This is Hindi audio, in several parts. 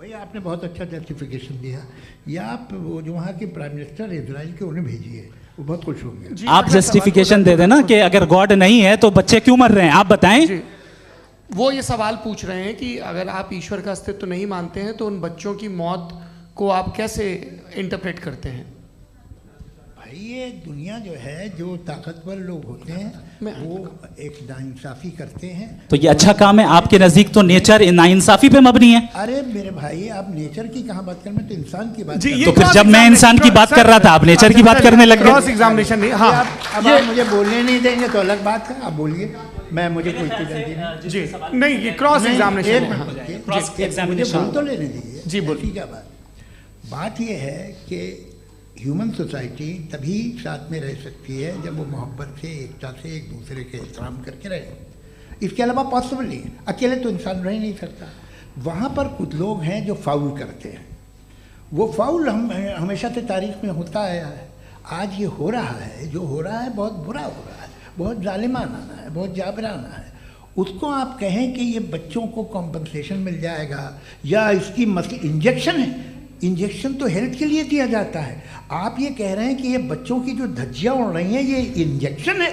भैया आपने बहुत अच्छा जस्टिफिकेशन दिया। या आप वो जो वहाँ के प्राइम मिनिस्टर इजराइल के उन्हें भेजिए, वो बहुत खुश होंगे। आप जस्टिफिकेशन दे देना कि अगर गॉड नहीं है तो बच्चे क्यों मर रहे हैं, आप बताएं। वो ये सवाल पूछ रहे हैं कि अगर आप ईश्वर का अस्तित्व नहीं मानते हैं तो उन बच्चों की मौत को आप कैसे इंटरप्रेट करते हैं? भाई ये दुनिया जो है, जो ताकतवर लोग होते हैं वो एक नाइंसाफी करते हैं। तो ये अच्छा काम है आपके नजदीक, तो नेचर नाइंसाफी पे मबनी है। अरे मेरे भाई, आप नेचर की कहाँ बात कर रहे हैं, तो इंसान की बात जी, तो फिर जब मैं इंसान की बात कर रहा था आप नेचर की बात करने लग गए। क्रॉस एग्जामिनेशन नहीं। हाँ, अब आप मुझे बोलने नहीं देंगे तो अलग बात है, आप बोलिए, मैं मुझे कोई जल्दी नहीं। जी नहीं, ये क्रॉस एग्जामिनेशन बोल तो लेने दीजिए। जी बोलिए। क्या बात ये है कि ह्यूमन सोसाइटी तभी साथ में रह सकती है जब वो मोहब्बत से, एकता से, एक दूसरे के एहतराम करके रहे। इसके अलावा पॉसिबल नहीं है, अकेले तो इंसान रह नहीं सकता। वहाँ पर कुछ लोग हैं जो फाउल करते हैं। वो फाउल हमेशा से तारीख में होता आया है। आज ये हो रहा है, जो हो रहा है बहुत बुरा हो रहा है, बहुत जालिमाना है, बहुत जाबराना है। उसको आप कहें कि ये बच्चों को कॉम्पनसेशन मिल जाएगा या इसकी इंजेक्शन है, इंजेक्शन तो हेल्थ के लिए दिया जाता है। आप ये कह रहे हैं कि ये बच्चों की जो धज्जियां उड़ रही हैं ये इंजेक्शन है,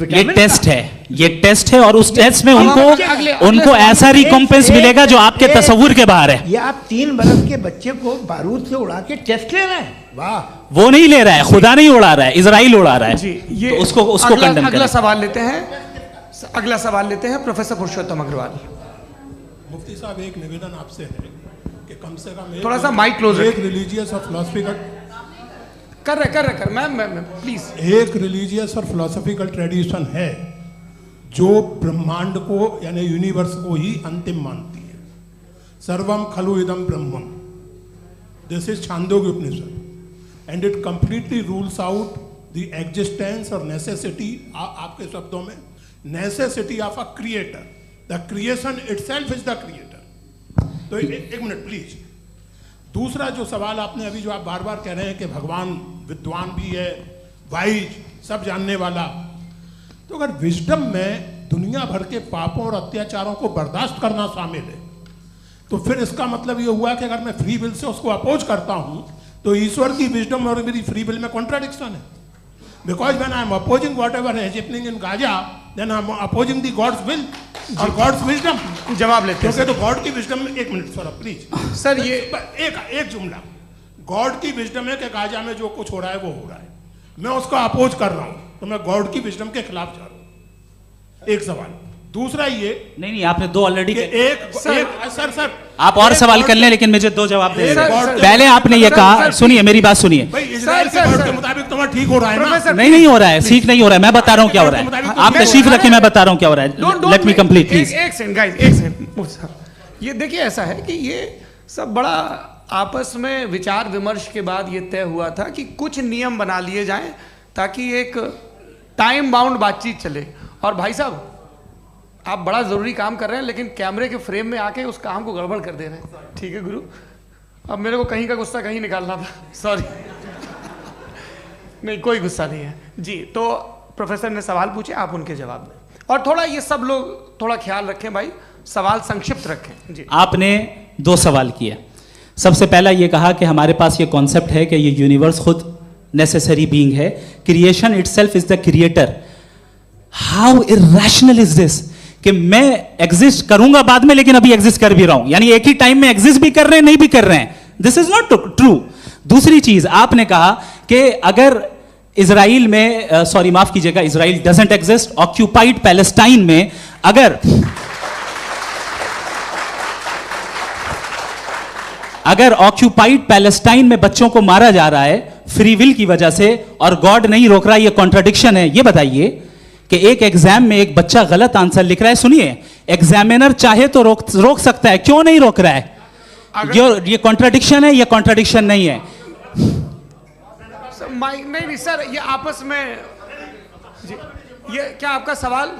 ये टेस्ट है, ये टेस्ट है और उस टेस्ट में उनको ऐसा रिकॉम्पेंस मिलेगा जो आपके तस्वुर के बाहर है। ये आप 3 बरस के बच्चे को बारूद से उड़ा के टेस्ट ले रहे हैं। वाह, वो नहीं ले रहा है, खुदा नहीं उड़ा रहा है, इजराइल उड़ा रहा है। जी, ये तो उसको कंडेम अगला सवाल लेते हैं। अगला सवाल लेते हैं प्रोफेसर पुरुषोत्तम अग्रवाल। मुफ्ती साहब, एक निवेदन आपसे है कि कम से कम थोड़ा सा माइक क्लोज एक रिलीजियस और फिलोसफिकल कर मैं प्लीज। एक रिलीजियस और फिलोसफिकल ट्रेडिशन है जो ब्रह्मांड को यानी यूनिवर्स को ही अंतिम मानती है। सर्वम खलु इदम ब्रह्मम, this is Chandogya Upanishad and it completely rules out the existence और नेसेसिटी, आपके शब्दों में necessity of a creator. The creation itself is the creator. तो एक मिनट प्लीज। दूसरा जो सवाल आपने अभी, जो आप बार बार कह रहे हैं कि भगवान विद्वान भी है, वाइज, सब जानने वाला, तो अगर विजडम में दुनिया भर के पापों और अत्याचारों को बर्दाश्त करना शामिल है तो फिर इसका मतलब ये हुआ कि अगर मैं फ्री विल से उसको अपोज करता हूं तो ईश्वर की विजडम और मेरी फ्री विल में कॉन्ट्राडिक्शन है। Because when I am opposing whatever is happening in Gaza, then I am opposing the God's will और गॉड्स विजडम। जवाब लेते हैं क्योंकि तो गॉड की विजडम में, एक मिनट सर प्लीज सर, ये एक जुमला, गॉड की विजडम है कि गाजा में जो कुछ हो रहा है वो हो रहा है, मैं उसको अपोज कर रहा हूं तो मैं गॉड की विजडम के खिलाफ जा रहा हूं। एक सवाल। दूसरा ये नहीं, आपने 2 ऑलरेडी। सर आप और सवाल कर लें, लेकिन मुझे 2 जवाब दे। पहले आपने ये कहा, सुनिए मेरी बात सुनिए। इजराइल के गॉड के मुताबिक तुम्हारा ठीक हो रहा है ना? नहीं हो रहा है, ठीक नहीं हो रहा है। मैं बता रहा हूँ क्या हो रहा है, आप तशरीफ रखिए, मैं बता रहा हूँ क्या हो रहा है। Let me complete please. एक सेकंड गाइस, एक सेकंड। ये देखिए, ऐसा है कि ये सब बड़ा आपस में विचार विमर्श के बाद ये तय हुआ था कि कुछ नियम बना लिए जाएं ताकि एक टाइम बाउंड बातचीत चले। और भाई साहब, आप बड़ा जरूरी काम कर रहे हैं लेकिन कैमरे के फ्रेम में आके उस काम को गड़बड़ कर दे रहे हैं। ठीक है गुरु, अब मेरे को कहीं का गुस्सा कहीं निकालना था, सॉरी। नहीं, कोई गुस्सा नहीं है जी। तो प्रोफेसर ने सवाल पूछे, आप उनके जवाब दें। और थोड़ा ये सब लोग थोड़ा ख्याल रखें भाई, सवाल संक्षिप्त रखें जी। आपने 2 सवाल किए। सबसे पहला ये कहा कि हमारे पास ये कॉन्सेप्ट है कि ये यूनिवर्स खुद नेसेसरी बीइंग है, creation itself is the creator. How irrational is this कि मैं एग्जिस्ट करूंगा बाद में, लेकिन अभी एग्जिस्ट कर भी रहा हूं, यानी एक ही टाइम में एग्जिस्ट भी कर रहे हैं, नहीं भी कर रहे हैं। This is not true. दूसरी चीज आपने कहा कि अगर इजराइल में, सॉरी माफ कीजिएगा, Israel doesn't exist, occupied Palestine में अगर ऑक्यूपाइड पैलेस्टाइन में बच्चों को मारा जा रहा है फ्री विल की वजह से और गॉड नहीं रोक रहा, ये कॉन्ट्रडिक्शन है। ये बताइए कि एक एग्जाम में एक बच्चा गलत आंसर लिख रहा है, सुनिए, एग्जामिनर चाहे तो रोक सकता है, क्यों नहीं रोक रहा है? ये कॉन्ट्रडिक्शन है, ये कॉन्ट्रडिक्शन नहीं है। नहीं सर, ये आपस में जी, ये क्या आपका सवाल?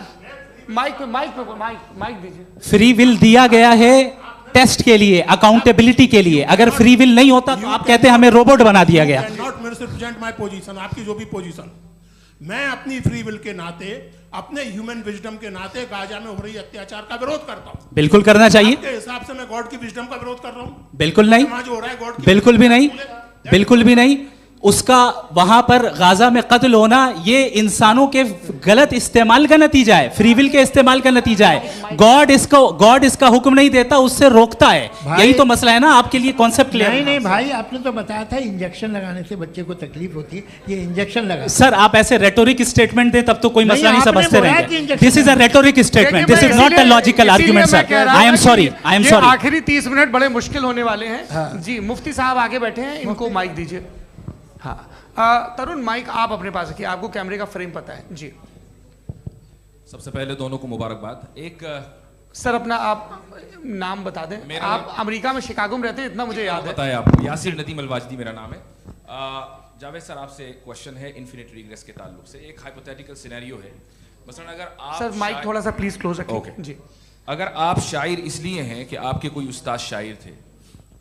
माइक दीजिए। फ्री विल दिया गया है टेस्ट के लिए, अकाउंटेबिलिटी के लिए। अगर फ्री विल नहीं होता तो आप कहते हैं हमें रोबोट बना दिया गया। नॉट मिसरिप्रेजेंट माय पोजीशन, आपकी जो भी पोजीशन, मैं अपनी फ्री विल के नाते अपने ह्यूमन विजडम के नाते गाजा में हो रही अत्याचार का विरोध करता हूँ। बिल्कुल करना चाहिए। आपके हिसाब से मैं गॉड की विजडम का विरोध कर रहा हूँ? बिल्कुल नहीं, समाज हो रहा है गॉड की, बिल्कुल भी नहीं, बिल्कुल भी नहीं। उसका वहां पर गाजा में कत्ल होना ये इंसानों के गलत इस्तेमाल का नतीजा है, फ्री विल के इस्तेमाल का नतीजा है। गॉड इसका हुक्म नहीं देता, उससे रोकता है। यही तो मसला है ना, आपके लिए कॉन्सेप्ट क्लियर नहीं नहीं भाई, आपने तो बताया था इंजेक्शन लगाने से बच्चे को तकलीफ होती है, ये इंजेक्शन लगा। सर आप ऐसे रेटोरिक स्टेटमेंट दें तब तो कोई मसला नहीं आपने समझते बोला कि रहेंगे। Injection this is a rhetoric statement, this is not a logical argument sir. I am sorry, I am sorry. आखिरी 30 मिनट बड़े मुश्किल होने वाले हैं। जी मुफ्ती साहब आगे बैठे हैं, इनको माइक दीजिए। हाँ तरुण, माइक आप अपने पास रखिए, आपको कैमरे का फ्रेम पता है जी। सबसे पहले दोनों को मुबारकबाद। एक सर अपना आप नाम बता दें। आप अमेरिका में शिकागो में रहते हैं, इतना मुझे याद है। बताया आपको, यासिर नदीम अलवाजदी मेरा नाम है। जावेद सर आपसे एक क्वेश्चन है इन्फिनिट रिग्रेस के ताल्लुक से। एक हाइपोथेटिकल सिनेरियो है, मसलन अगर आप सर माइक थोड़ा सा प्लीज क्लोज रखिए। ओके जी। अगर आप शायर इसलिए हैं कि आपके कोई उस्ताद शायर थे,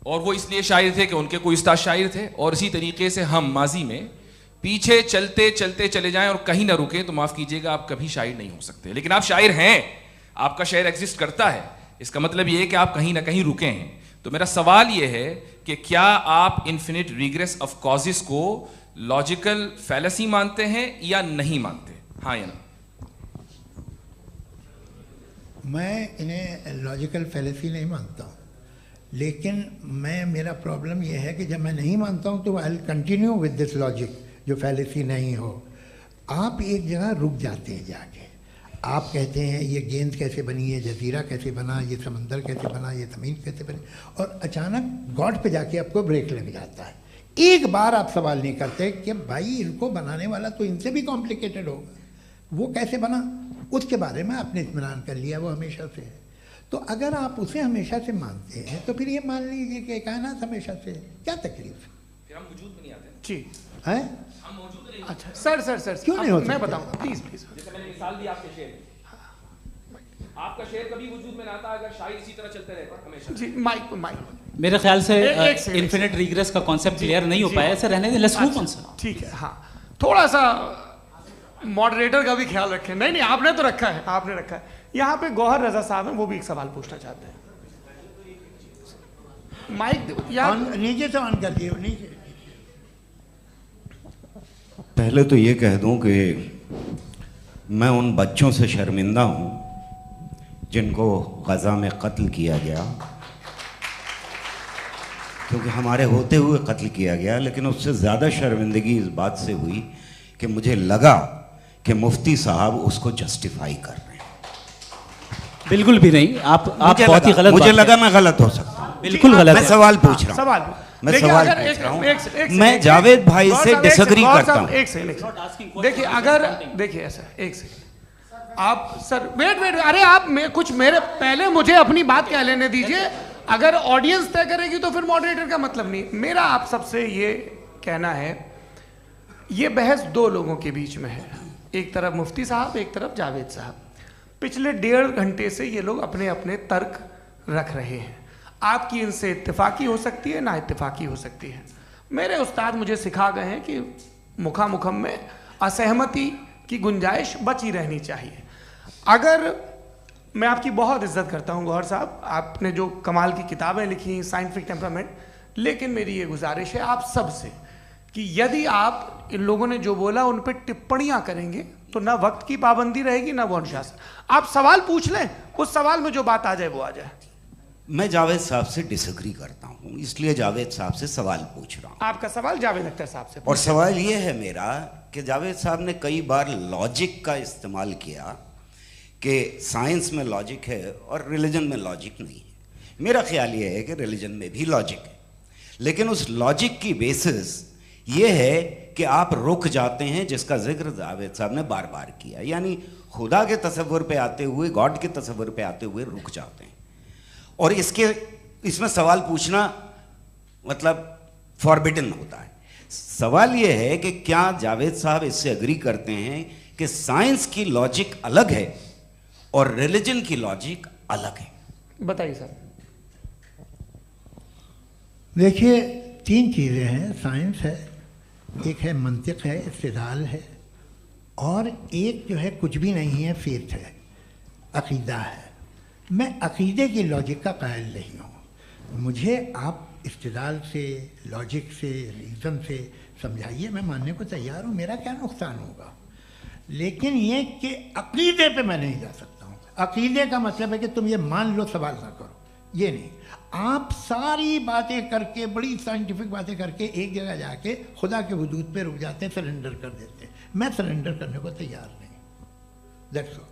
और वो इसलिए शायर थे कि उनके कोई उस्ताद शायर थे, और इसी तरीके से हम माजी में पीछे चलते चलते चले जाएं और कहीं ना रुके, तो माफ कीजिएगा आप कभी शायर नहीं हो सकते। लेकिन आप शायर हैं, आपका शायर एग्जिस्ट करता है, इसका मतलब ये है कि आप कहीं ना कहीं रुके हैं। तो मेरा सवाल ये है कि क्या आप इन्फिनिट रिग्रेस ऑफ कॉजेस को लॉजिकल फैलेसी मानते हैं या नहीं मानते? हाँ या ना? मैं इन्हें लॉजिकल फैलेसी नहीं मानता हूँ, लेकिन मेरा प्रॉब्लम यह है कि जब मैं नहीं मानता हूँ तो I will continue with this logic जो फैलेसी नहीं हो। आप एक जगह रुक जाते हैं जाके, आप कहते हैं ये गेंद कैसे बनी, ये जजीरा कैसे बना, ये समंदर कैसे बना, ये ज़मीन कैसे बनी, और अचानक गॉड पे जाके आपको ब्रेक लग जाता है। एक बार आप सवाल नहीं करते कि भाई इनको बनाने वाला तो इनसे भी कॉम्प्लिकेटेड होगा, वो कैसे बना, उसके बारे में आपने इत्मीनान कर लिया, वो हमेशा से है। तो अगर आप उसे हमेशा से मानते हैं तो फिर ये मान लीजिए कि कायनात हमेशा से है, क्या तकलीफ है? फिर हम वजूद में नहीं आते जी हैं? हम मौजूद नहीं। अच्छा सर क्यों नहीं हो सकते? मैं बताऊंगा प्लीज प्लीज। जैसे मैंने मिसाल दी आपके शेर, आपका शेर कभी वजूद में ना आता अगर शायर इसी तरह चलते रहते हमेशा। जी माइक मेरे ख्याल से एक सेकंड, इन्फिनिट रिग्रेस का कॉन्सेप्ट क्लियर नहीं हो पाया, ऐसे रहने दें, लेट्स मूव ऑन सर। ठीक है। हाँ थोड़ा सा मॉडरेटर का भी ख्याल रखें। नहीं आपने तो रखा है, आपने रखा है। यहाँ पे गौहर रजा साहब हैं, वो भी एक सवाल पूछना चाहते हैं। माइक नीचे से ऑन कर दिए, नीचे। पहले तो ये कह दूं कि मैं उन बच्चों से शर्मिंदा हूं जिनको गज़ा में कत्ल किया गया, क्योंकि हमारे होते हुए कत्ल किया गया। लेकिन उससे ज़्यादा शर्मिंदगी इस बात से हुई कि मुझे लगा कि मुफ्ती साहब उसको जस्टिफाई कर रहे हैं। बिल्कुल भी नहीं, आप बहुत ही गलत। मुझे लगा मैं गलत हो सकता हूँ, बिल्कुल गलत। मैं सवाल पूछ रहा हूँ, सवाल मैं सवाल पूछ रहा हूँ। मैं जावेद भाई से डिसएग्री करता हूँ। एक सेकंड देखिए, अगर देखिए ऐसा एक सेकंड आप सर वेट अरे आप कुछ मेरे पहले मुझे अपनी बात कह लेने दीजिए। अगर ऑडियंस तय करेगी तो फिर मॉडरेटर का मतलब नहीं। मेरा आप सबसे ये कहना है, ये बहस दो लोगों के बीच में है, एक तरफ मुफ्ती साहब, एक तरफ जावेद साहब। पिछले 1.5 घंटे से ये लोग अपने अपने तर्क रख रहे हैं। आपकी इनसे इत्तेफाकी हो सकती है, ना इत्तेफाकी हो सकती है। मेरे उस्ताद मुझे सिखा गए हैं कि मुखामुखम में असहमति की गुंजाइश बची रहनी चाहिए। अगर मैं आपकी बहुत इज्जत करता हूं गौहर साहब, आपने जो कमाल की किताबें लिखी, साइंटिफिक टेम्परामेंट, लेकिन मेरी ये गुजारिश है आप सबसे कि यदि आप इन लोगों ने जो बोला उन पर टिप्पणियां करेंगे तो ना वक्त की पाबंदी रहेगी ना वो अनुशासन। आप सवाल पूछ लें, उस सवाल में जो बात आ जाए वो आ जाए। मैं जावेद साहब से डिसएग्री करता हूं, इसलिए जावेद साहब से सवाल पूछ रहा हूं। आपका सवाल जावेद अख्तर साहब से। और सवाल ये है मेरा कि जावेद साहब ने कई बार लॉजिक का इस्तेमाल किया कि साइंस में लॉजिक है और रिलीजन में लॉजिक नहीं है। मेरा ख्याल ये है कि रिलीजन में भी लॉजिक है, लेकिन उस लॉजिक की बेसिस ये है कि आप रुक जाते हैं, जिसका जिक्र जावेद साहब ने बार बार किया, यानी खुदा के तसव्वुर पे आते हुए, गॉड के तसव्वुर पे आते हुए रुक जाते हैं। और इसमें सवाल पूछना मतलब फॉरबिडन होता है। सवाल यह है कि क्या जावेद साहब इससे एग्री करते हैं कि साइंस की लॉजिक अलग है और रिलीजन की लॉजिक अलग है? बताइए सर। देखिए 3 चीज़ें हैं, साइंस है, एक है मंतिक है, इस्तिदलाल है, और एक जो है कुछ भी नहीं है, फेथ है, अकीदा है। मैं अकीदे की लॉजिक का कायल नहीं हूँ। मुझे आप इस्तिदलाल से, लॉजिक से, रीज़न से समझाइए, मैं मानने को तैयार हूँ, मेरा क्या नुकसान होगा। लेकिन ये कि अकीदे पे मैं नहीं जा सकता हूँ। अकीदे का मतलब है कि तुम ये मान लो, सवाल ना करो, ये नहीं। आप सारी बातें करके, बड़ी साइंटिफिक बातें करके एक जगह जाके खुदा के वजूद पे रुक जाते हैं, सरेंडर कर देते हैं। मैं सरेंडर करने को तैयार नहीं। That's all.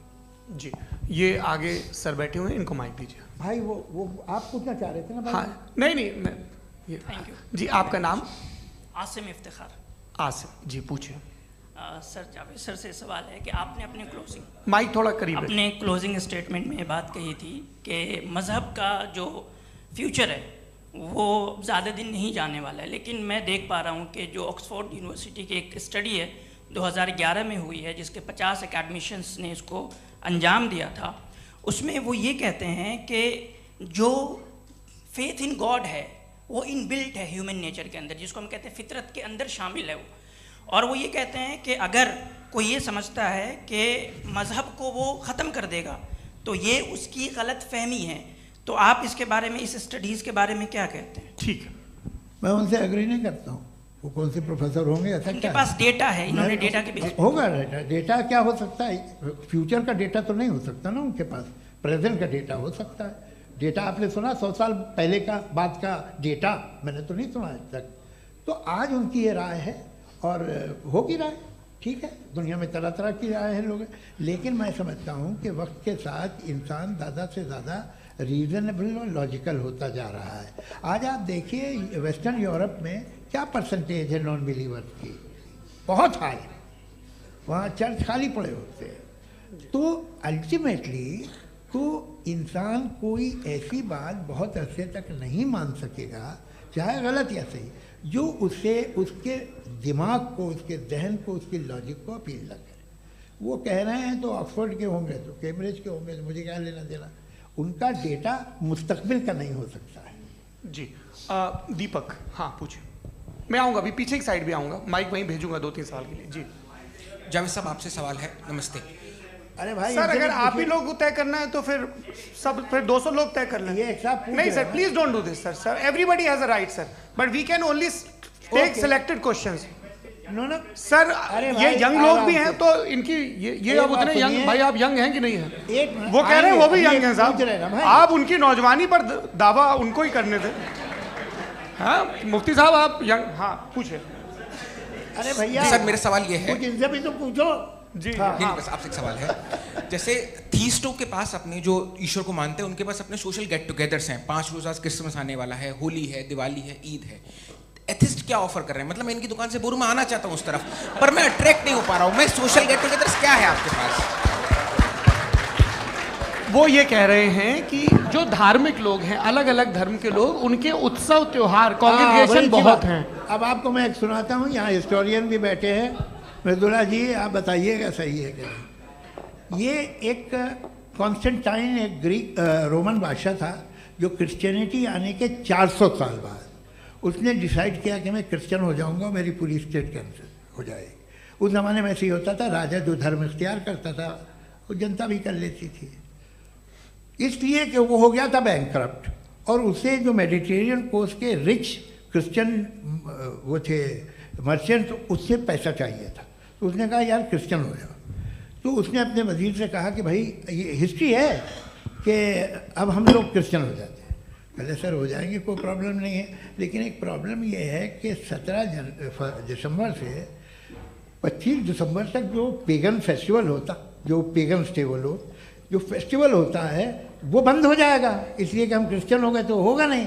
जी, ये आगे सर बैठे हुए हैं, इनको माइक दीजिए। भाई वो आप पूछना चाह रहे थे ना भाई? हाँ, नहीं मैं ये थैंक यू जी। आपका नाम? आसिम इफ्तिखार। आसिम जी, पूछिए। सर, जावेद सर से सवाल है कि आपने अपने क्लोजिंग माइक थोड़ा करीब है। अपने क्लोजिंग स्टेटमेंट में बात कही थी कि मज़हब का जो फ्यूचर है वो ज़्यादा दिन नहीं जाने वाला है, लेकिन मैं देख पा रहा हूँ कि जो ऑक्सफोर्ड यूनिवर्सिटी की एक स्टडी है 2011 में हुई है, जिसके 50 एकेडमिशियंस ने इसको अंजाम दिया था, उसमें वो ये कहते हैं कि जो फेथ इन गॉड है वो इनबिल्ट है ह्यूमन नेचर के अंदर, जिसको हम कहते हैं फितरत के अंदर शामिल है वो। और वो ये कहते हैं कि अगर कोई ये समझता है कि मज़हब को वो ख़त्म कर देगा तो ये उसकी गलत फहमी है। तो आप इसके बारे में, इस स्टडीज़ के बारे में क्या कहते हैं? ठीक है, मैं उनसे एग्री नहीं करता हूँ। वो कौन से प्रोफेसर होंगे, ऐसा उनके क्या पास डेटा है, इन्होंने डेटा के बेस होगा। डेटा क्या हो सकता है? फ्यूचर का डेटा तो नहीं हो सकता ना उनके पास, प्रेजेंट का डेटा हो सकता है। डेटा आपने सुना 100 साल पहले का बाद का डेटा? मैंने तो नहीं सुना आज तक। तो आज उनकी ये राय है और होगी राय, ठीक है। दुनिया में तरह तरह की राय है लोग, लेकिन मैं समझता हूँ कि वक्त के साथ इंसान ज़्यादा से ज़्यादा रीज़नेबल और लॉजिकल होता जा रहा है। आज आप देखिए वेस्टर्न यूरोप में क्या परसेंटेज है नॉन बिलीवर्स की, बहुत हाई। वहाँ चर्च खाली पड़े होते हैं। तो अल्टीमेटली तो इंसान कोई ऐसी बात बहुत अरसे तक नहीं मान सकेगा, चाहे गलत या सही, जो उसे, उसके दिमाग को, उसके जहन को, उसकी लॉजिक को अपील न करे। वो कह रहे हैं तो ऑक्सफोर्ड के होंगे, तो कैम्ब्रिज के होंगे, तो मुझे क्या लेना देना। उनका डेटा मुस्तकबिल का नहीं हो सकता है। जी। दीपक, हाँ पूछिए। मैं आऊँगा, अभी पीछे की साइड भी आऊँगा, माइक वहीं भेजूंगा 2-3 साल के लिए। जी जावेद साहब, आपसे सवाल है। नमस्ते अरे भाई सर, अगर आप ही लोग तय करना है तो फिर 200 लोग तय कर लें। ये एक साथ नहीं sir, please don't do this sir. Everybody has a right sir, but we can only take selected questions. No sir, ये यंग लोग भी हैं तो इनकी ये अब उतने सुनिए। यंग, भाई आप यंग हैं कि नहीं हैं? एक वो कह रहे हैं वो भी यंग हैं पूछ रहे ना साहब। भाई। आप उनकी नौजवानी पर दावा उनको ही करने दें। हाँ मुफ्ती साहब, आप यंग, हाँ पूछे। अरे भैया सर, मेरा सवाल ये है। कुछ इनसे भी तो पूछो जी नहीं, बस आपसे एक सवाल है। जैसे थीस्टों के पास अपने जो ईश्वर को मानते हैं, उनके पास अपने सोशल गेट टुगेदर्स हैं। 5 रोज़ा क्रिसमस आने वाला है, होली है, दिवाली है, ईद है। एथिस्ट क्या ऑफर कर रहे हैं? मतलब मैं इनकी दुकान से बोलूं, मैं आना चाहता हूं उस तरफ, पर मैं अट्रैक्ट नहीं हो पा रहा हूं। मैं सोशल गेट टुगेदर्स क्या है आपके पास? वो ये कह रहे हैं कि जो धार्मिक लोग हैं, अलग अलग धर्म के लोग, उनके उत्सव त्योहार, कॉन्ग्रेगेशन बहुत हैं। अब आपको मैं एक सुनाता हूँ, यहाँ हिस्टोरियन भी बैठे हैं। मृदुला जी, आप बताइएगा सही है क्या? ये एक कॉन्स्टेंटाइन, एक ग्रीक रोमन बादशाह था, जो क्रिश्चियनिटी आने के 400 साल बाद उसने डिसाइड किया कि मैं क्रिश्चियन हो जाऊंगा, मेरी पूरी स्टेट कैंसिल हो जाएगी। उस ज़माने में ऐसे ही होता था, राजा जो धर्म इख्तियार करता था वो जनता भी कर लेती थी। इसलिए कि वो हो गया था बैंकरप्ट, और उसे जो मेडिटेरियन कोस्ट के रिच क्रिश्चियन वो थे मर्चेंट, उससे पैसा चाहिए था। तो उसने कहा यार क्रिश्चियन हो जाओ। तो उसने अपने वजीर से कहा कि भाई ये हिस्ट्री है कि अब हम लोग क्रिश्चियन हो जाते हैं। पहले सर हो जाएंगे, कोई प्रॉब्लम नहीं है, लेकिन एक प्रॉब्लम ये है कि 17 दिसंबर से 25 दिसंबर तक जो पेगन फेस्टिवल होता, जो पेगन्स थे वो लोग, जो फेस्टिवल होता है वो बंद हो जाएगा, इसलिए कि हम क्रिश्चियन हो गए तो होगा नहीं।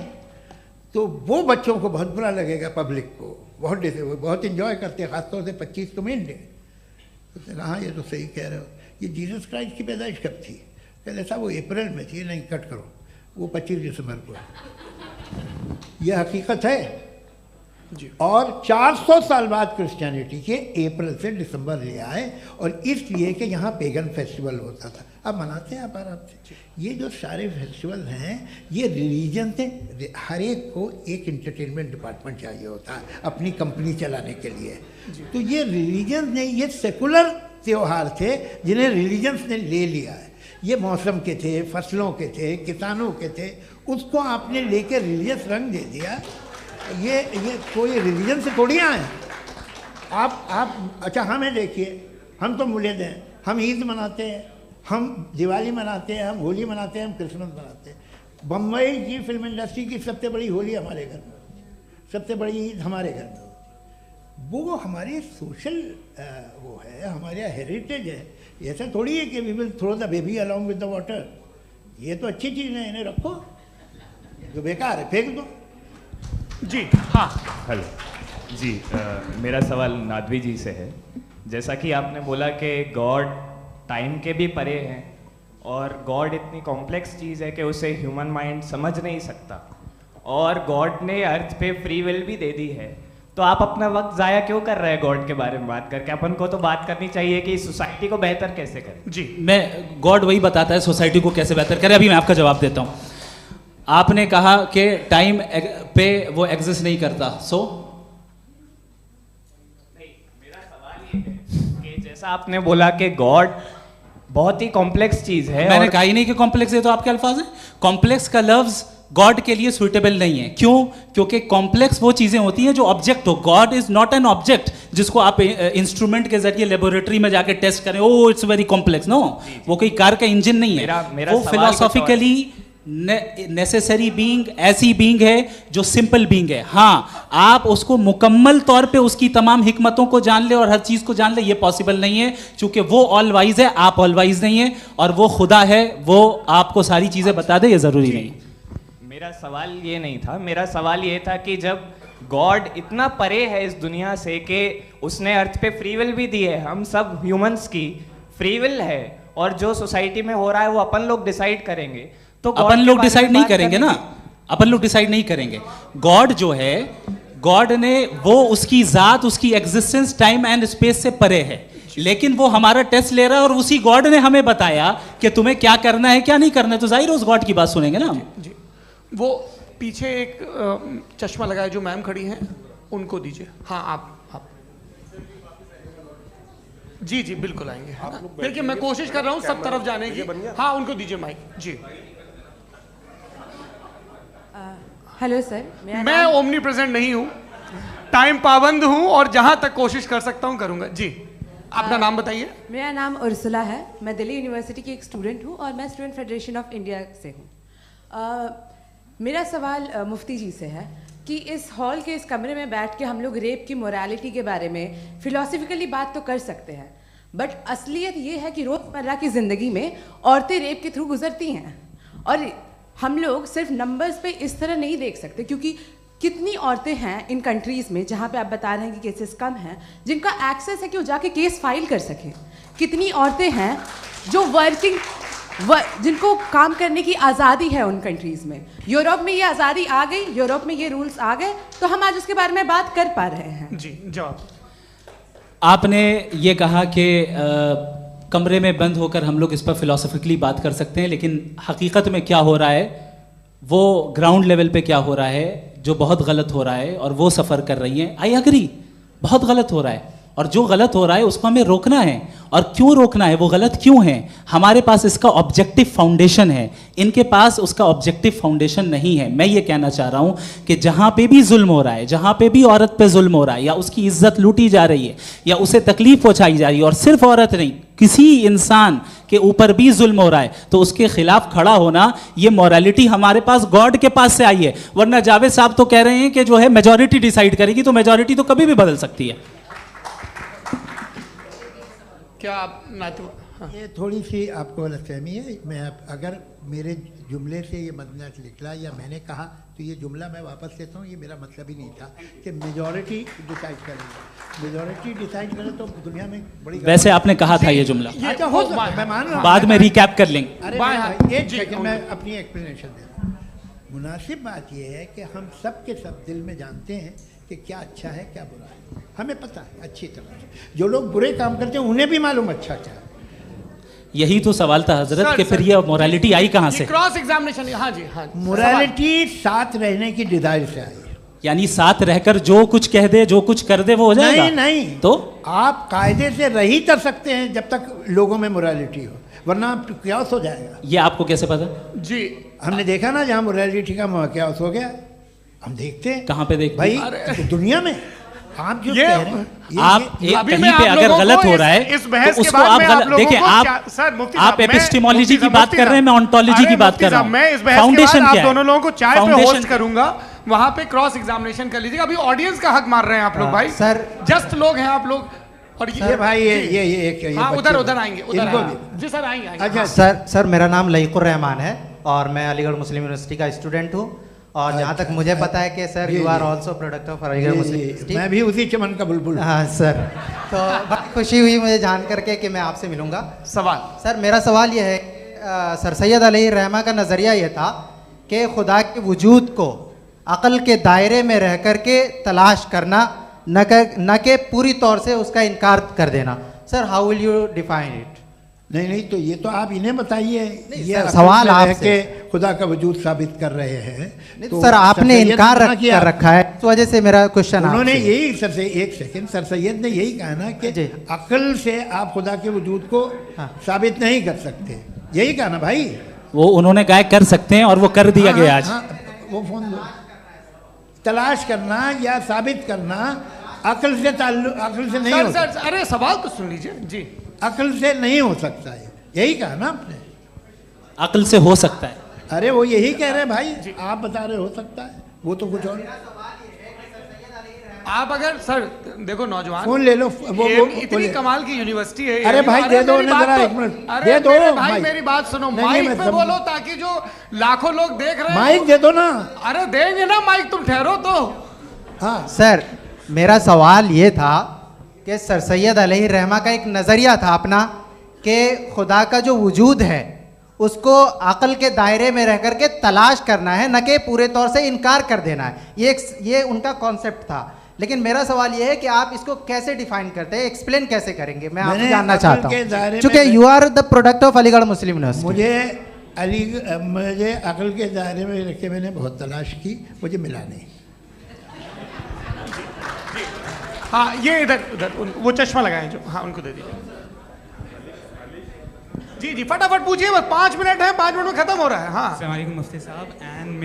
तो वो बच्चों को बहुत बुरा लगेगा, पब्लिक को बहुत इन्जॉय करते हैं, ख़ासतौर से 25 को मेन डे। उसने कहा हाँ ये तो सही कह रहे हो। ये जीसस क्राइस्ट की पैदाइश कब थी? कहते साहब वो अप्रैल में थी। नहीं, कट करो, वो 25 दिसंबर को है। यह हकीकत है जी। और 400 साल बाद क्रिश्चियनिटी के अप्रैल से दिसंबर ले आए, और इसलिए कि यहाँ पेगन फेस्टिवल होता था। अब मनाते हैं आप आराम से। ये जो सारे फेस्टिवल हैं ये रिलीजन से, हर एक को एक इंटरटेनमेंट डिपार्टमेंट चाहिए होता है अपनी कंपनी चलाने के लिए। तो ये रिलीजन ने, ये सेकुलर त्योहार थे जिन्हें रिलीजन्स ने ले लिया है। ये मौसम के थे, फसलों के थे, किसानों के थे, उसको आपने लेके रिलीजियस रंग दे दिया। ये कोई रिलीजन से थोड़ी आए आप। अच्छा हमें देखिए, हम तो मुल्द हैं, हम ईद मनाते हैं, हम दिवाली मनाते हैं, हम होली मनाते हैं, हम क्रिसमस मनाते हैं। बम्बई की फिल्म इंडस्ट्री की सबसे बड़ी होली हमारे घर में होती है, सबसे बड़ी ईद हमारे घर में होती है। वो हमारी सोशल वो है, हमारा हेरिटेज है। ऐसा थोड़ी है कि we will throw the baby along with the water. ये तो अच्छी चीज़ है, इन्हें रखो, जो बेकार है फेंक दो। जी हाँ, हेलो जी, मेरा सवाल नादवी जी से है। जैसा कि आपने बोला कि गॉड टाइम के भी परे हैं और गॉड इतनी कॉम्प्लेक्स चीज़ है कि उसे ह्यूमन माइंड समझ नहीं सकता, और गॉड ने अर्थ पे फ्री विल भी दे दी है, तो आप अपना वक्त ज़ाया क्यों कर रहे हैं गॉड के बारे में बात करके? अपन को तो बात करनी चाहिए कि सोसाइटी को बेहतर कैसे करें। जी, मैं गॉड वही बताता है सोसाइटी को कैसे बेहतर करे। अभी मैं आपका जवाब देता हूँ। आपने कहा कि टाइम पे वो एग्जिस्ट नहीं करता, सो मेरा सवाल ये है कि जैसा आपने बोला कि गॉड बहुत ही कॉम्प्लेक्स चीज़ है, मैंने कहा ही नहीं कि कॉम्प्लेक्स है, तो आपके अल्फाज हैं। कॉम्प्लेक्स का लफ्ज गॉड के लिए सुइटेबल नहीं है। क्यों? क्योंकि कॉम्प्लेक्स वो चीजें होती हैं जो ऑब्जेक्ट हो। God is not an object जिसको आप इंस्ट्रूमेंट के जरिए लेबोरेटरी में जाके टेस्ट करें, oh it's very complex. No, वो कोई कार का इंजन नहीं है। मेरा वो फिलोसॉफिकली नेसेसरी बीइंग ऐसी बीइंग है जो सिंपल बीइंग है। हाँ, आप उसको मुकम्मल तौर पे उसकी तमाम हिकमतों को जान ले और हर चीज को जान ले, ये पॉसिबल नहीं है, क्योंकि वो ऑल वाइज है, आप ऑल वाइज नहीं है, और वो खुदा है, वो आपको सारी चीजें बता दे, ये जरूरी नहीं। मेरा सवाल ये नहीं था, मेरा सवाल ये था कि जब गॉड इतना परे है इस दुनिया से कि उसने अर्थ पे फ्री विल भी दी है, हम सब ह्यूमंस की फ्री विल है, और जो सोसाइटी में हो रहा है वो अपन लोग डिसाइड करेंगे, तो अपन लोग डिसाइड नहीं करेंगे ना, अपन लोग डिसाइड नहीं करेंगे। गॉड जो है, गॉड ने वो उसकी जात, उसकी एग्जिस्टेंस टाइम एंड स्पेस से परे है, लेकिन वो हमारा टेस्ट ले रहा है और उसी गॉड ने हमें बताया कि तुम्हें क्या करना है क्या नहीं करना है, तो जाहिर उस गॉड की बात सुनेंगे ना हम। जी, वो पीछे एक चश्मा लगाए जो मैम खड़ी हैं, उनको दीजिए। हाँ, आप जी जी बिल्कुल आएंगे। देखिए मैं कोशिश कर रहा हूँ सब तरफ जाने की। हाँ, उनको दीजिए माइक। जी, हेलो सर, मैं ओमनी प्रेजेंट नहीं हूँ, टाइम पाबंद हूँ, और जहाँ तक कोशिश कर सकता हूँ करूँगा। जी, अपना नाम बताइए। मेरा नाम उर्सुला है, मैं दिल्ली यूनिवर्सिटी की एक स्टूडेंट हूँ और मैं स्टूडेंट फेडरेशन ऑफ इंडिया से हूँ। मेरा सवाल मुफ्ती जी से है कि इस हॉल के इस कमरे में बैठ के हम लोग रेप की मोरालिटी के बारे में फिलोसफिकली बात तो कर सकते हैं, बट असलियत ये है कि रोज़मर्रा की ज़िंदगी में औरतें रेप के थ्रू गुजरती हैं, और हम लोग सिर्फ नंबर्स पे इस तरह नहीं देख सकते, क्योंकि कितनी औरतें हैं इन कंट्रीज़ में जहाँ पे आप बता रहे हैं कि केसेस कम हैं, जिनका एक्सेस है कि वो जाके केस फाइल कर सकें। कितनी औरतें हैं जो जिनको काम करने की आज़ादी है उन कंट्रीज़ में। यूरोप में ये आज़ादी आ गई, यूरोप में ये रूल्स आ गए, तो हम आज उसके बारे में बात कर पा रहे हैं। जी, जवाब। आपने ये कहा कि कमरे में बंद होकर हम लोग इस पर फिलोसफिकली बात कर सकते हैं, लेकिन हकीकत में क्या हो रहा है, वो ग्राउंड लेवल पे क्या हो रहा है, जो बहुत गलत हो रहा है, और वो सफ़र कर रही हैं। आई एग्री, बहुत गलत हो रहा है, और जो गलत हो रहा है उसको हमें रोकना है। और क्यों रोकना है, वो गलत क्यों है? हमारे पास इसका ऑब्जेक्टिव फाउंडेशन है, इनके पास उसका ऑब्जेक्टिव फाउंडेशन नहीं है। मैं ये कहना चाह रहा हूँ कि जहाँ पे भी जुल्म हो रहा है, जहाँ पे भी औरत पे जुल्म हो रहा है, या उसकी इज्जत लूटी जा रही है, या उसे तकलीफ पहुँचाई जा रही है, और सिर्फ औरत नहीं, किसी इंसान के ऊपर भी जुल्म हो रहा है, तो उसके खिलाफ खड़ा होना, ये मॉरलिटी हमारे पास गॉड के पास से आई है। वरना जावेद साहब तो कह रहे हैं कि जो है मेजॉरिटी डिसाइड करेगी, तो मेजॉरिटी तो कभी भी बदल सकती है। क्या आप हाँ। ये थोड़ी सी आपको गलतफहमी है। मैं अगर मेरे जुमले से ये मदनत निकला या मैंने कहा, तो ये जुमला मैं वापस लेता हूँ, ये मेरा मतलब ही नहीं था कि मेजॉरिटी डिसाइड करेंगे। मेजॉरिटी डिसाइड करे तो दुनिया में बड़ी, वैसे आपने कहा था ये जुमला। अच्छा, हो मैं मान रहा हूँ, बाद में रिकैप कर लेंगे। अरे एक सेकंड, मैं अपनी एक्सप्लेनेशन देता हूँ। मुनासिब बात यह है कि हम सब के सब दिल में जानते हैं कि क्या अच्छा है क्या बुरा है, हमें पता है अच्छी तरह से। जो लोग बुरे काम करते हैं उन्हें भी मालूम अच्छा क्या है। यही तो सवाल था हजरत कि फिर ये मोरालिटी आई कहाँ से? Cross examination. हाँ जी, हाँ, मोरालिटी साथ रहने की डिजायर से आई, यानी साथ रहकर जो कुछ कह दे, जो कुछ कर दे, वो हो जाएगा। नहीं, तो आप कायदे से रह ही कर सकते हैं जब तक लोगों में मोरालिटी हो, वरना क्यास हो जाएगा। ये आपको कैसे पता? जी हमने देखा ना, जहाँ मोरालिटी का क्यास हो गया, हम देखते हैं। कहाँ पे देखते भाई हैं? दुनिया में। आप जो ये- कह रहे हैं, आप ये- एक कहीं पे अगर गलत हो रहा है इस बहस तो के उसको बाद आप में गलत देखिए। सर मुफ्ती आप साहब, मैं- एपिस्टेमोलॉजी मुफ्ती की साहब, बात मुफ्ती कर रहे हैं, मैं साहब, ऑन्टोलॉजी अरे की बात मुफ्ती कर रहा साहब, हूँ। मैं इस बहस के फाउंडेशन बाद आप क्या है? दोनों लोगों को चाय पे फाउंडेशन- होस्ट करूंगा, वहां पे क्रॉस एग्जामिनेशन कर लीजिएगा। अभी ऑडियंस का हक मार रहे हैं आप लोग भाई, सर जस्ट लोग हैं आप लोग। और ये भाई ये एक हाँ बच्चे- उधर उधर आएंगे, उधर इनको आएंगे। भी। जी सर आएंगे आएंगे। अच्छा सर मेरा नाम लईकुर रहमान है और मैं अलीगढ़ मुस्लिम यूनिवर्सिटी का स्टूडेंट हूँ। और जहाँ तक मुझे पता है कि sir you are also product of Aligarh Muslim University. मैं भी उसी चमन का बुलबुल। हाँ सर, तो बड़ी खुशी हुई मुझे जान करके कि मैं आपसे मिलूंगा। सवाल सर मेरा सवाल ये है, सर सैयद अलैहि रहमा का नज़रिया ये था कि खुदा के वजूद को अक़ल के दायरे में रह कर के तलाश करना, न कि पूरी तौर से उसका इनकार कर देना। Sir how will you define it? नहीं तो ये तो आप इन्हें बताइए। ये सर, अक़ल सवाल में रह आपसे। के खुदा का वजूद साबित कर रहे हैं। तो सर आपने सैयद इनकार मना किया। कर रखा है, इस वजह से मेरा क्वेश्चन उन्होंने यही सर से एक सेकंड, सर सैयद ने यही कहा ना कि अक़ल से आप खुदा के वजूद को साबित नहीं कर सकते, यही कहा ना भाई। वो उन्होंने कहा कर सकते हैं और वो कर दिया गया आज। वो फोन दो। तलाश करना या साबित करना अक़ल से अक़ल से नहीं हो सर सकता। अरे सवाल तो सुन लीजिए जी। अक़ल से नहीं हो सकता है, यही कहा ना आपने। अक़ल से हो सकता है। अरे वो यही कह रहे हैं भाई, आप बता रहे हो सकता है, वो तो कुछ और। आप अगर सर देखो नौजवान फोन ले लो, वो इतनी कमाल की यूनिवर्सिटी है। अरे भाई दे दो मेरी उन्हें बात जरा तो- एक मिनट, अरे दे दो मेरे भाई माइक। मेरी बात सुनो, नहीं, माइक मैं पे समझ- बोलो ताकि जो लाखों लोग देख रहे हैं माइक दे दो ना। अरे देंगे ना माइक, तुम ठहरो तो। हाँ सर मेरा सवाल ये था कि सर सैयद अलैहि रहमा का एक नज़रिया था अपना कि खुदा का जो वजूद है उसको अक़ल के दायरे में रह कर के तलाश करना है, न कि पूरे तौर से इनकार कर देना है। ये उनका कॉन्सेप्ट था। लेकिन मेरा सवाल ये है कि आप इसको कैसे डिफाइन करते हैं, एक्सप्लेन कैसे करेंगे? मैं आपसे जानना चाहता हूँ, क्योंकि you are the product of Aligarh Muslim University. मुझे अक़ल के दायरे में रख के मैंने बहुत तलाश की, मुझे मिला नहीं। हाँ ये इधर उधर वो चश्मा लगाए जो, हाँ उनको दे दीजिए। जी जी फटाफट पूछिए, बस 5 मिनट है, 5 मिनट में खत्म हो रहा है। हाँ अस्सलाम वालेकुम मुफ्ती साहब। एंड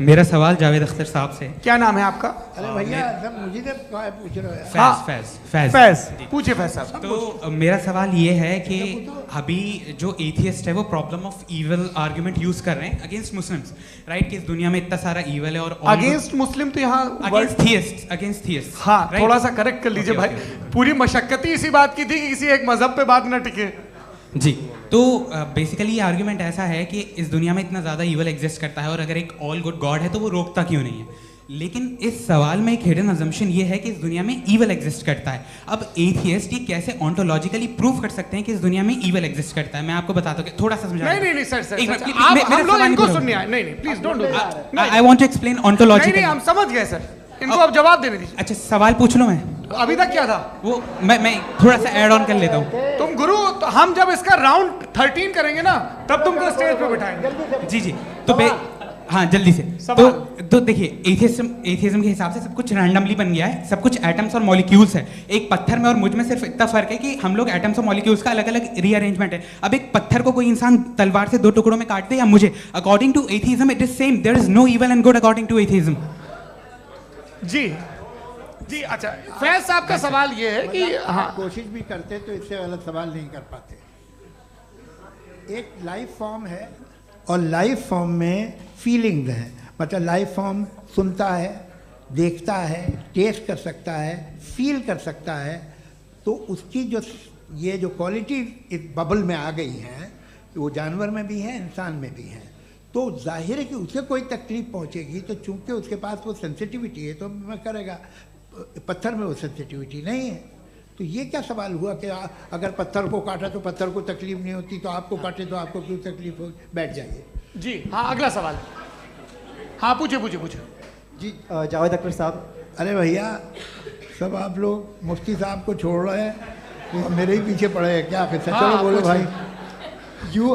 मेरा सवाल जावेद अख्तर साहब से। क्या नाम है आपका? अरे भैया सब मुझे तो पूछ रहे हो। फैज पूछिए फैज साहब। तो मेरा सवाल ये है कि अभी जो एथियस्ट है वो problem of evil argument use कर रहे हैं अगेंस्ट मुस्लिम्स, राइट? कि इस दुनिया में इतना सारा ईवल है और अगेंस्ट मुस्लिम तो यहाँ अगेंस्ट थियस्ट। हाँ थोड़ा सा करेक्ट कर लीजिए भाई, पूरी मशक्कत ही इसी बात की थी कि किसी एक मजहब पे बात न टिके। जी तो बेसिकली ये आर्ग्यूमेंट ऐसा है कि इस दुनिया में इतना ज़्यादा ईवल एग्जिस्ट करता है और अगर एक ऑल गुड गॉड है तो वो रोकता क्यों नहीं है? लेकिन इस सवाल में एक हिडन अजम्पशन ये है कि इस दुनिया में ईवल एग्जिस्ट करता है। अब एथियस्ट ये कैसे ऑन्टोलॉजिकली प्रूव कर सकते हैं कि इस दुनिया में ईवल एग्जिस्ट करता है? मैं आपको बताता हूँ, थोड़ा सा समझा। नहीं सर हम लोग इनको सुनने आए। नहीं please don't do that. I want to explain ontologically. नहीं हम समझ गए सर, इनको अब जवाब देने दीजिए। अच्छा सवाल पूछ लो। मैं अभी तक क्या था वो मैं थोड़ा सा ऐड ऑन कर लेता हूँ। तुम गुरु, तो हम जब इसका राउंड 13 करेंगे ना तब तुमको स्टेज पे बिठाएंगे। जी तो हाँ जल्दी से। तो देखिए एथियज्म के हिसाब से सब कुछ रैंडमली बन गया है, सब कुछ एटम्स और मॉलिक्यूल्स है। एक पत्थर में और मुझ में सिर्फ इतना फर्क है कि हम लोग एटम्स और मॉलिक्यूल्स का अलग अलग रीअरेंजमेंट है। अब एक पत्थर को कोई इंसान तलवार से 2 टुकड़ों में काट दे या मुझे, according to atheism it is same. There is no evil and good according to atheism. जी अच्छा फैज साहब का सवाल ये है कि हाँ कोशिश भी करते तो इससे गलत सवाल नहीं कर पाते। एक लाइफ फॉर्म है और लाइफ फॉर्म में फीलिंग्स हैं, मतलब लाइफ फॉर्म सुनता है, देखता है, टेस्ट कर सकता है, फील कर सकता है। तो उसकी जो ये जो क्वालिटी इस बबल में आ गई हैं वो जानवर में भी है, इंसान में भी है। तो जाहिर है कि उसे कोई तकलीफ पहुंचेगी, तो चूंकि उसके पास वो सेंसिटिविटी है तो मैं करेगा। पत्थर में वो सेंसिटिविटी नहीं है। तो ये क्या सवाल हुआ कि अगर पत्थर को काटा तो पत्थर को तकलीफ नहीं होती, तो आपको काटे तो आपको क्यों तकलीफ हो? बैठ जाइए। जी हाँ अगला सवाल। हाँ पूछे जी जावेद अख्तर साहब। अरे भैया सब आप लोग मुफ्ती साहब को छोड़ रहे हैं, मेरे ही पीछे पड़े हैं क्या? फिर चलो बोलो भाई। You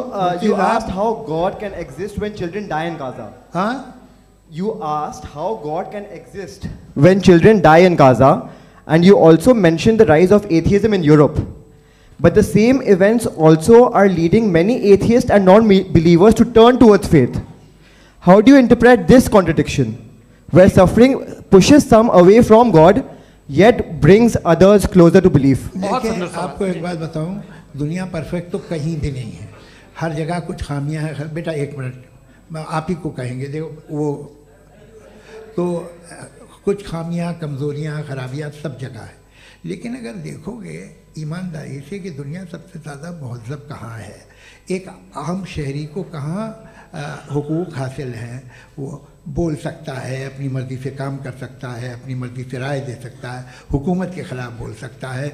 asked how God can exist when children die in Gaza. हाँ? You asked how God can exist when children die in Gaza, and you also mentioned the rise of atheism in Europe. But the same events also are leading many atheists and non-believers to turn towards faith. How do you interpret this contradiction, where suffering pushes some away from God, yet brings others closer to belief? देखिए, आपको एक बात बताऊं, दुनिया परफेक्ट तो कहीं भी नहीं है, हर जगह कुछ खामियां हैं। बेटा एक मिनट, मैं आप ही को कहेंगे, देखो वो तो कुछ खामियां, कमज़ोरियां, खराबियां सब जगह है। लेकिन अगर देखोगे ईमानदारी से कि दुनिया सबसे ज़्यादा महज़ब कहाँ है, एक आम शहरी को कहाँ हुकूक हासिल हैं, वो बोल सकता है, अपनी मर्ज़ी से काम कर सकता है, अपनी मर्ज़ी से राय दे सकता है, हुकूमत के ख़िलाफ़ बोल सकता है,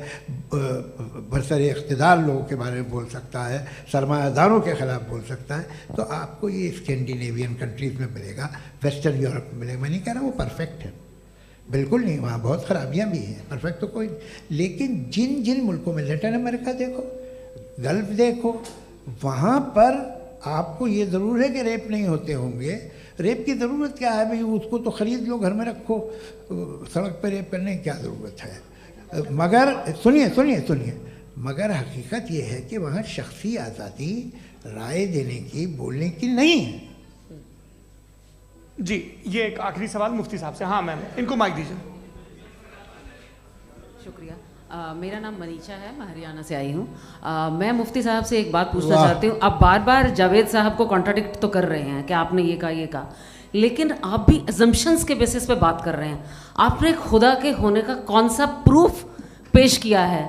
बरसरे इक़्तिदार लोगों के बारे में बोल सकता है, सरमायादारों के ख़िलाफ़ बोल सकता है। तो आपको ये स्कैंडिनेवियन कंट्रीज़ में मिलेगा, वेस्टर्न यूरोप में मिलेगा। मैं नहीं कह रहा वो परफेक्ट है, बिल्कुल नहीं, वहाँ बहुत ख़राबियाँ भी हैं, परफेक्ट तो कोई। लेकिन जिन जिन मुल्कों में, लैटिन अमेरिका देखो, गल्फ़ देखो, वहाँ पर आपको ये ज़रूर है कि रेप नहीं होते होंगे। रेप की ज़रूरत क्या है भाई, उसको तो ख़रीद लो, घर में रखो, सड़क पर रेप करने की क्या ज़रूरत है। मगर सुनिए सुनिए सुनिए, मगर हकीकत ये है कि वहाँ शख्सी आज़ादी राय देने की, बोलने की नहीं है। जी, ये एक आखिरी सवाल मुफ्ती साहब से। हाँ मैम, इनको माइक दीजिए। शुक्रिया। मेरा नाम मनीषा है, मैं हरियाणा से आई हूँ। मैं मुफ्ती साहब से एक बात पूछना चाहती हूँ। आप बार बार जावेद साहब को कॉन्ट्राडिक्ट तो कर रहे हैं कि आपने ये कहा, लेकिन आप भी अजम्पशंस के बेसिस पे बात कर रहे हैं। आपने खुदा के होने का कौन सा प्रूफ पेश किया है,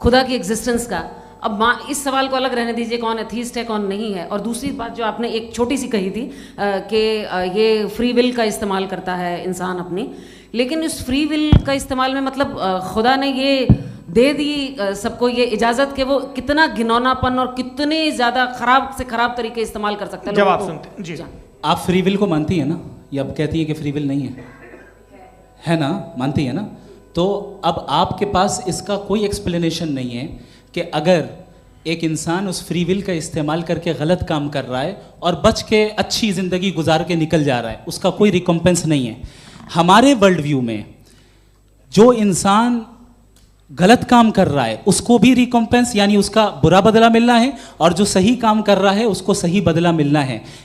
खुदा की एग्जिस्टेंस का? अब इस सवाल को अलग रहने दीजिए, कौन एथीस्ट है कौन नहीं है। और दूसरी बात जो आपने एक छोटी सी कही थी कि ये फ्री विल का इस्तेमाल करता है इंसान अपनी, लेकिन इस फ्री विल का इस्तेमाल में मतलब खुदा ने ये दे दी सबको ये इजाज़त कि वो कितना घिनौनापन और कितने ज़्यादा ख़राब से ख़राब तरीके इस्तेमाल कर सकते हैं। जवाब सुनते जी। आप फ्री विल को मानती है ना, या अब कहती है कि फ्री विल नहीं है ना, मानती है ना? तो अब आपके पास इसका कोई एक्सप्लेनेशन नहीं है कि अगर एक इंसान उस फ्री विल का इस्तेमाल करके गलत काम कर रहा है और बच के अच्छी ज़िंदगी गुजार के निकल जा रहा है, उसका कोई रिकम्पेंस नहीं है। हमारे वर्ल्ड व्यू में जो इंसान गलत काम कर रहा है उसको भी रिकम्पेंस यानी उसका बुरा बदला मिलना है, और जो सही काम कर रहा है उसको सही बदला मिलना है।